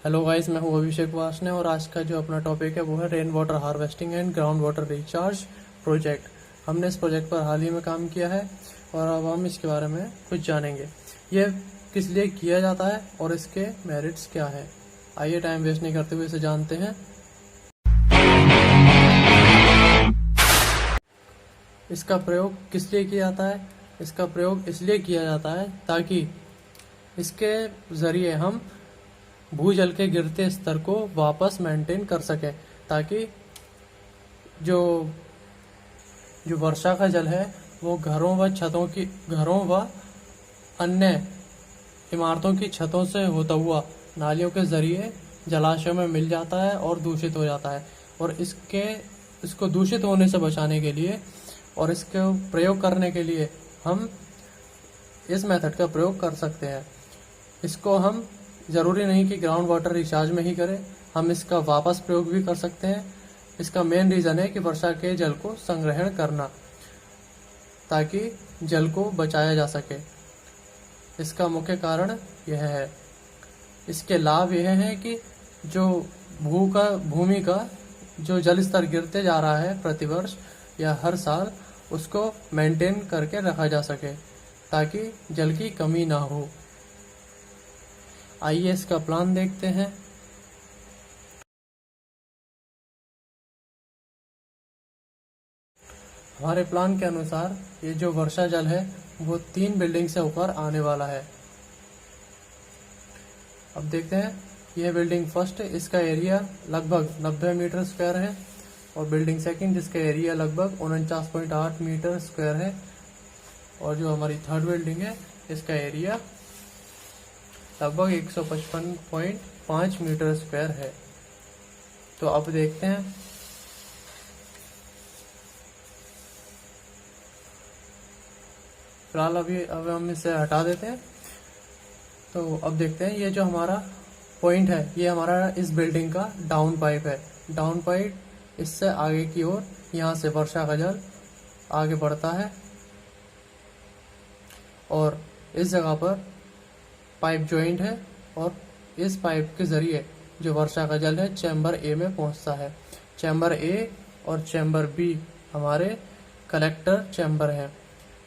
Hello guys, मैं हूं अभिषेक वासने और आज का जो अपना टॉपिक है वो है rain water harvesting and ground water recharge project. हमने इस प्रोजेक्ट पर हाल ही में काम किया है और अब हम इसके बारे में कुछ जानेंगे। यह किस लिए किया जाता है और इसके मेरिट्स क्या है। आइए टाइम वेस्ट नहीं करते हुए इसे जानते हैं। इसका प्रयोग किस लिए किया जाता है? इसका प्रयोग इसलिए किया जाता है ताकि इसके ज़रिए हम भूजल के गिरते स्तर को वापस मेंटेन कर सकें, ताकि जो जो वर्षा का जल है वो घरों व अन्य इमारतों की छतों से होता हुआ नालियों के जरिए जलाशयों में मिल जाता है और दूषित हो जाता है। और इसको दूषित होने से बचाने के लिए और इसके प्रयोग करने के लिए हम इस मेथड का प्रयोग कर सकते हैं। इसको हम ज़रूरी नहीं कि ग्राउंड वाटर रिचार्ज में ही करें, हम इसका वापस प्रयोग भी कर सकते हैं। इसका मेन रीज़न है कि वर्षा के जल को संग्रहण करना, ताकि जल को बचाया जा सके। इसका मुख्य कारण यह है। इसके लाभ यह है कि जो भूमि का जो जल स्तर गिरते जा रहा है प्रतिवर्ष या हर साल, उसको मेंटेन करके रखा जा सके ताकि जल की कमी ना हो। आइए इसका प्लान देखते हैं। हमारे प्लान के अनुसार ये जो वर्षा जल है वो 3 बिल्डिंग से होकर आने वाला है। अब देखते हैं। यह बिल्डिंग फर्स्ट, इसका एरिया लगभग 90 मीटर स्क्वायर है, और बिल्डिंग सेकंड जिसका एरिया लगभग 49.8 मीटर स्क्वायर है, और जो हमारी थर्ड बिल्डिंग है इसका एरिया लगभग 155.5 मीटर स्क्वायर है। तो अब देखते हैं। फिलहाल अब हम इसे हटा देते हैं। तो अब देखते हैं। ये जो हमारा पॉइंट है ये हमारा इस बिल्डिंग का डाउन पाइप है। डाउन पाइप इससे आगे की ओर यहाँ से वर्षा का जल आगे बढ़ता है, और इस जगह पर पाइप जॉइंट है, और इस पाइप के जरिए जो वर्षा का जल है चैम्बर ए में पहुंचता है। चैम्बर ए और चैम्बर बी हमारे कलेक्टर चैम्बर हैं।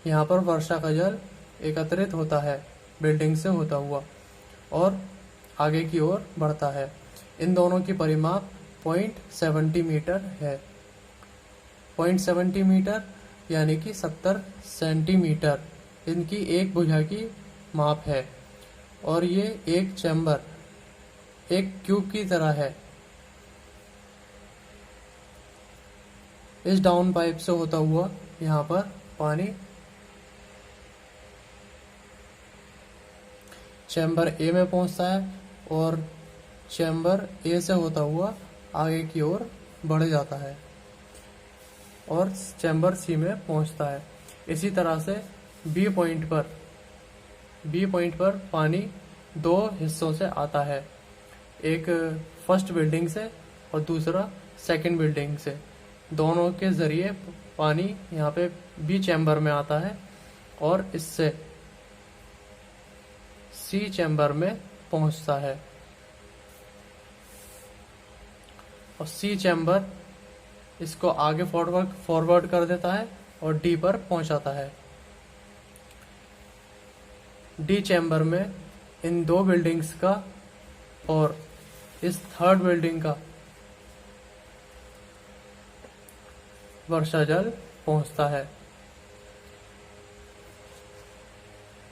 यहाँ पर वर्षा का जल एकत्रित होता है बिल्डिंग से होता हुआ और आगे की ओर बढ़ता है। इन दोनों की परिमाप 0.70 मीटर है। 0.70 मीटर यानी कि 70 सेंटीमीटर इनकी एक भुजा की माप है, और ये एक चैम्बर एक क्यूब की तरह है। इस डाउन पाइप से होता हुआ यहाँ पर पानी चैम्बर ए में पहुंचता है, और चैम्बर ए से होता हुआ आगे की ओर बढ़ जाता है और चैम्बर सी में पहुंचता है। इसी तरह से बी पॉइंट पर पानी 2 हिस्सों से आता है, एक फर्स्ट बिल्डिंग से और दूसरा सेकंड बिल्डिंग से। दोनों के जरिए पानी यहाँ पे बी चैम्बर में आता है और इससे सी चैम्बर में पहुंचता है, और सी चैम्बर इसको आगे फॉरवर्ड कर देता है और डी पर पहुंचाता है। डी चैम्बर में इन 2 बिल्डिंग्स का और इस थर्ड बिल्डिंग का वर्षा जल पहुंचता है।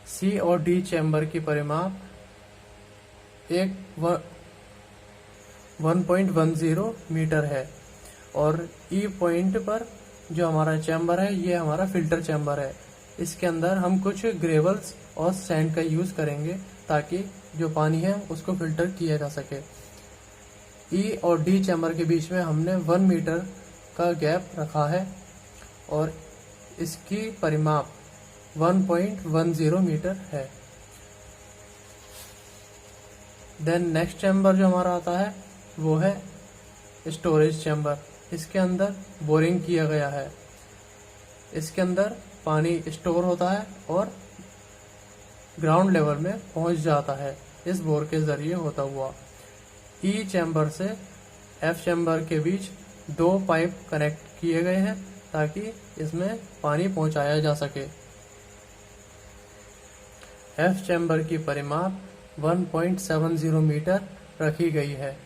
सी और डी चैम्बर की परिमाप 1.10 मीटर है, और ई पॉइंट पर जो हमारा चैम्बर है ये हमारा फिल्टर चैम्बर है। इसके अंदर हम कुछ ग्रेवल्स और सैंड का यूज करेंगे ताकि जो पानी है उसको फिल्टर किया जा सके। ई और डी चैम्बर के बीच में हमने 1 मीटर का गैप रखा है, और इसकी परिमाप 1.10 मीटर है। देन नेक्स्ट चैम्बर जो हमारा आता है वो है स्टोरेज चैम्बर। इसके अंदर बोरिंग किया गया है। इसके अंदर पानी स्टोर होता है और ग्राउंड लेवल में पहुंच जाता है इस बोर के जरिए होता हुआ। ई चैम्बर से एफ चैम्बर के बीच 2 पाइप कनेक्ट किए गए हैं ताकि इसमें पानी पहुंचाया जा सके। एफ चैम्बर की परिमाप 1.70 मीटर रखी गई है।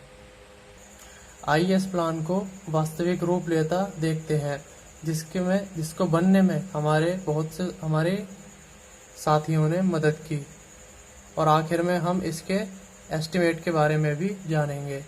आइए इस प्लान को वास्तविक रूप लेता देखते हैं, जिसको बनने में हमारे साथियों ने मदद की, और आखिर में हम इसके एस्टिमेट के बारे में भी जानेंगे।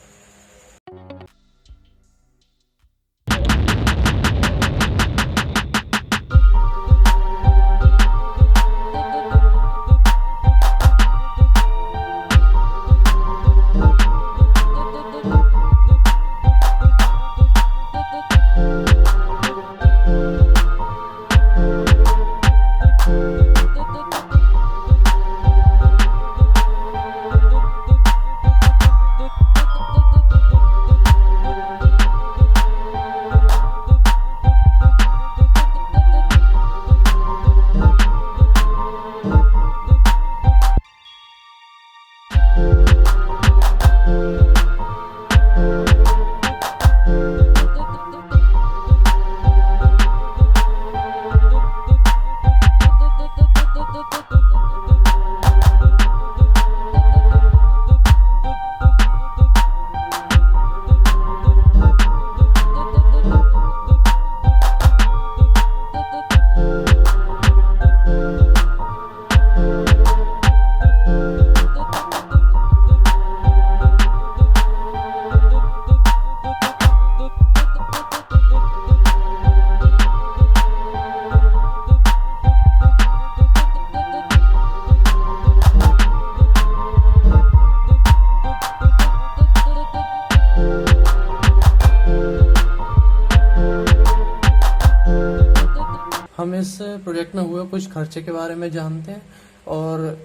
हम इस प्रोजेक्ट में हुए कुछ खर्चे के बारे में जानते हैं, और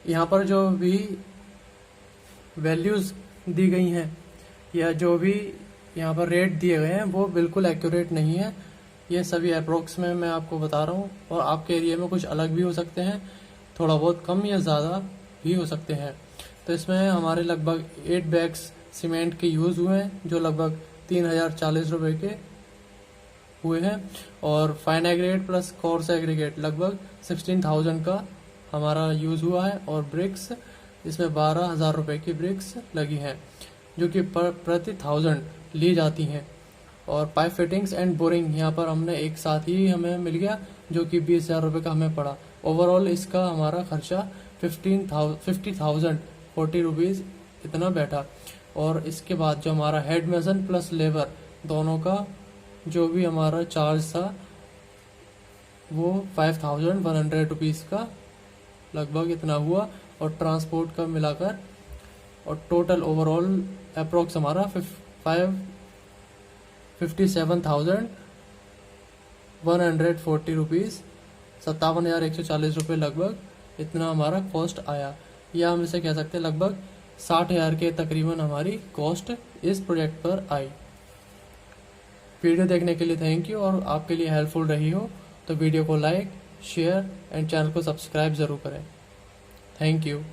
यहाँ पर जो भी वैल्यूज़ दी गई हैं या जो भी यहाँ पर रेट दिए गए हैं वो बिल्कुल एक्यूरेट नहीं है। ये सभी अप्रोक्स में मैं आपको बता रहा हूँ, और आपके एरिया में कुछ अलग भी हो सकते हैं, थोड़ा बहुत कम या ज़्यादा भी हो सकते हैं। तो इसमें हमारे लगभग 8 बैग्स सीमेंट के यूज़ हुए हैं, जो लगभग 3040 रुपये के हुए हैं, और fine aggregate plus coarse aggregate लगभग 16,000 का हमारा यूज़ हुआ है, और ब्रिक्स इसमें 12,000 रुपये की ब्रिक्स लगी हैं, जो कि प्रति 1000 ली जाती हैं। और पाइप फिटिंग्स एंड बोरिंग यहाँ पर हमने एक साथ ही हमें मिल गया, जो कि 20,000 रुपये का हमें पड़ा। ओवरऑल इसका हमारा खर्चा 50,040 रुपीज़ इतना बैठा। और इसके बाद जो हमारा हेड मेसन प्लस लेबर दोनों का जो भी हमारा चार्ज था वो 5,100 रुपीज़ का लगभग इतना हुआ, और ट्रांसपोर्ट का मिलाकर, और टोटल ओवरऑल अप्रोक्स हमारा 57,140 रुपीज़, 57,140 रुपये लगभग इतना हमारा कॉस्ट आया। या हम इसे कह सकते हैं लगभग 60,000 के तकरीबन हमारी कॉस्ट इस प्रोजेक्ट पर आई। वीडियो देखने के लिए थैंक यू, और आपके लिए हेल्पफुल रही हो तो वीडियो को लाइक, शेयर एंड चैनल को सब्सक्राइब ज़रूर करें। Thank you.